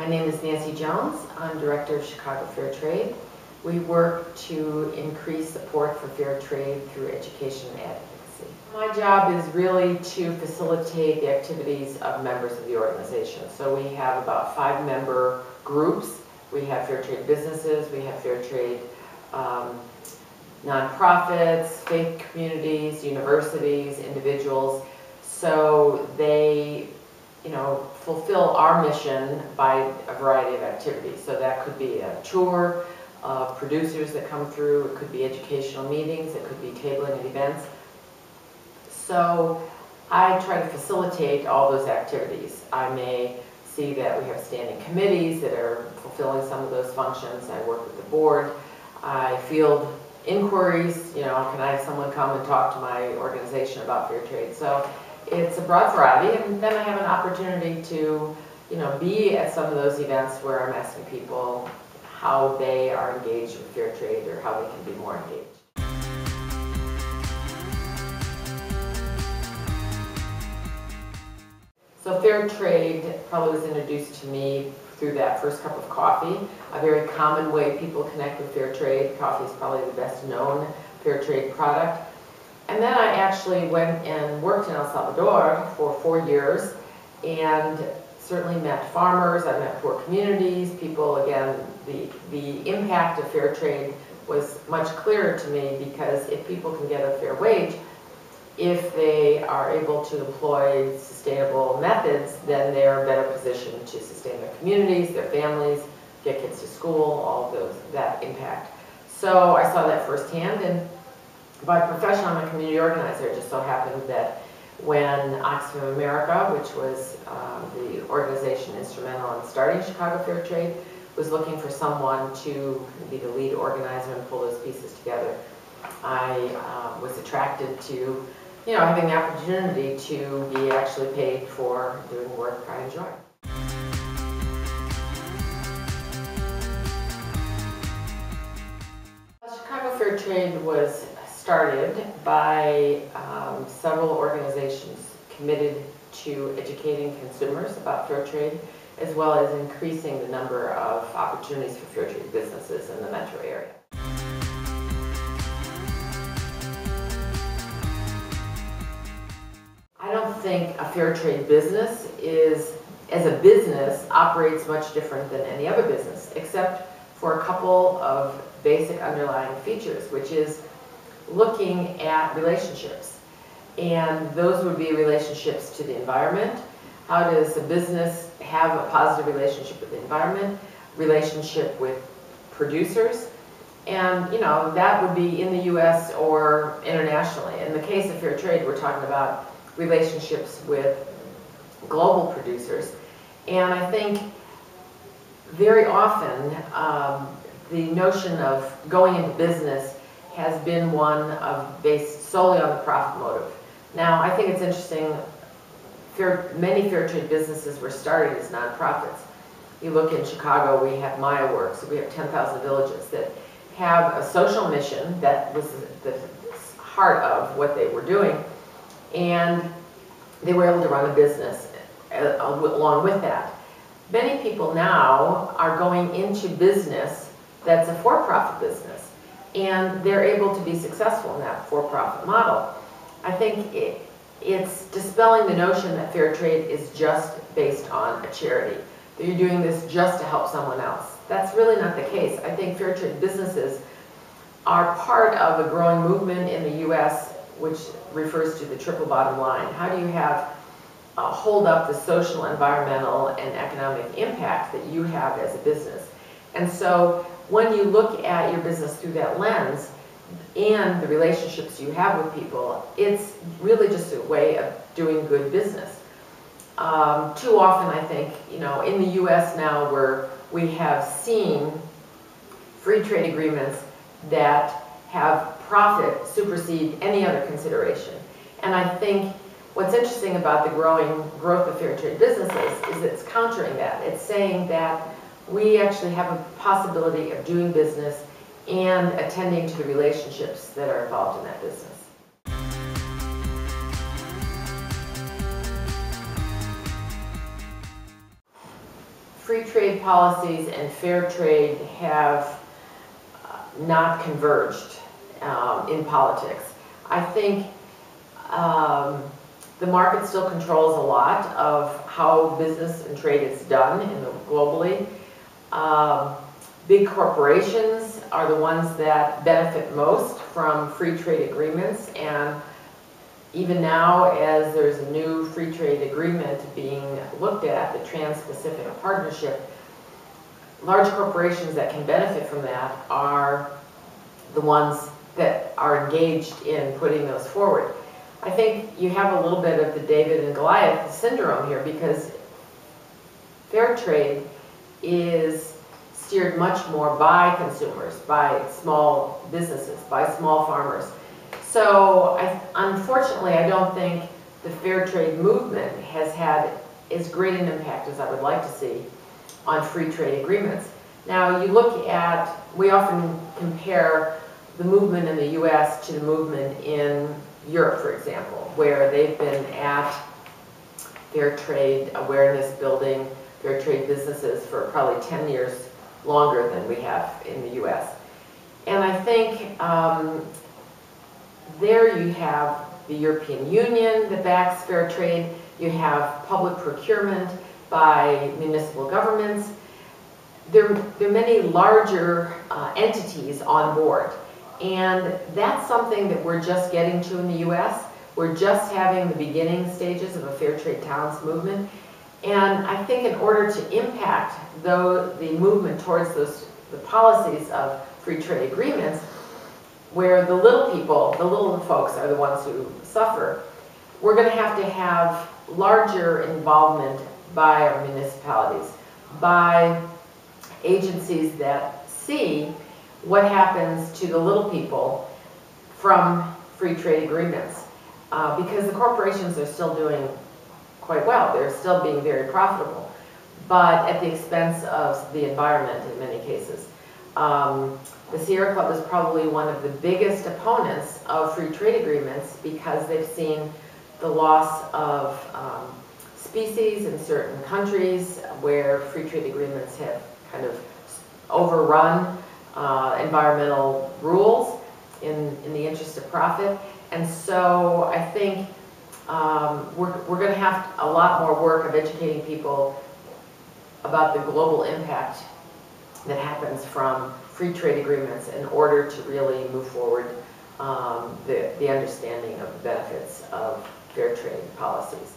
My name is Nancy Jones. I'm Director of Chicago Fair Trade. We work to increase support for fair trade through education and advocacy. My job is really to facilitate the activities of members of the organization. So we have about 5 member groups. We have fair trade businesses, we have fair trade nonprofits, faith communities, universities, individuals. So they fulfill our mission by a variety of activities. So that could be a tour of producers that come through, it could be educational meetings, it could be tabling at events. So I try to facilitate all those activities. I may see that we have standing committees that are fulfilling some of those functions. I work with the board. I field inquiries, can I have someone come and talk to my organization about fair trade? So it's a broad variety, and then I have an opportunity to, be at some of those events where I'm asking people how they are engaged with fair trade or how they can be more engaged. So fair trade probably was introduced to me through that first cup of coffee, a very common way people connect with fair trade. Coffee is probably the best known fair trade product. And then I actually went and worked in El Salvador for 4 years and certainly met farmers, I met poor communities, people, again, the impact of fair trade was much clearer to me, because if people can get a fair wage, if they are able to employ sustainable methods, then they're better positioned to sustain their communities, their families, get kids to school, all of that impact. So I saw that firsthand, and by profession, I'm a community organizer. It just so happened that when Oxfam America, which was the organization instrumental in starting Chicago Fair Trade, was looking for someone to be the lead organizer and pull those pieces together, I was attracted to having the opportunity to be actually paid for doing work I enjoy. Chicago Fair Trade was started by several organizations committed to educating consumers about fair trade, as well as increasing the number of opportunities for fair trade businesses in the metro area. I don't think a fair trade business as a business, operates much different than any other business, except for a couple of basic underlying features, which is looking at relationships. And those would be relationships to the environment. How does a business have a positive relationship with the environment, relationship with producers? And that would be in the US or internationally. In the case of fair trade, we're talking about relationships with global producers. And I think very often the notion of going into business has been one based solely on the profit motive. Now, I think it's interesting, many fair trade businesses were started as nonprofits. You look in Chicago, we have Maya Works, we have 10,000 Villages that have a social mission that was the heart of what they were doing, and they were able to run a business along with that. Many people now are going into business that's a for-profit business, and they're able to be successful in that for-profit model. I think it's dispelling the notion that fair trade is just based on a charity, that you're doing this just to help someone else. That's really not the case. I think fair trade businesses are part of a growing movement in the US, which refers to the triple bottom line. How do you hold up the social, environmental, and economic impact that you have as a business? And so when you look at your business through that lens and the relationships you have with people, it's really just a way of doing good business. Too often, I think, in the US now, where we have seen free trade agreements that have profit supersede any other consideration. And I think what's interesting about the growth of fair trade businesses is it's countering that. It's saying that we actually have a possibility of doing business and attending to the relationships that are involved in that business. free trade policies and fair trade have not converged in politics. I think the market still controls a lot of how business and trade is done globally. Big corporations are the ones that benefit most from free trade agreements, and even now, as there's a new free trade agreement being looked at, the Trans-Pacific Partnership, large corporations that can benefit from that are the ones that are engaged in putting those forward. I think you have a little bit of the David and Goliath syndrome here, because fair trade is steered much more by consumers, by small businesses, by small farmers. So unfortunately, I don't think the fair trade movement has had as great an impact as I would like to see on free trade agreements. Now, you look at, we often compare the movement in the US to the movement in Europe, for example, where they've been at fair trade awareness building, fair trade businesses for probably 10 years longer than we have in the US. And I think there you have the European Union that backs fair trade, you have public procurement by municipal governments. There are many larger entities on board, and that's something that we're just getting to in the US. We're just having the beginning stages of a fair trade towns movement, and I think in order to impact the movement towards the policies of free trade agreements, where the little people, the little folks are the ones who suffer, we're going to have larger involvement by our municipalities, by agencies that see what happens to the little people from free trade agreements. Because the corporations are still doing quite well. They're still being very profitable, but at the expense of the environment in many cases. The Sierra Club is probably one of the biggest opponents of free trade agreements because they've seen the loss of species in certain countries where free trade agreements have kind of overrun environmental rules in the interest of profit. And so I think we're going to have a lot more work of educating people about the global impact that happens from free trade agreements in order to really move forward the understanding of the benefits of fair trade policies.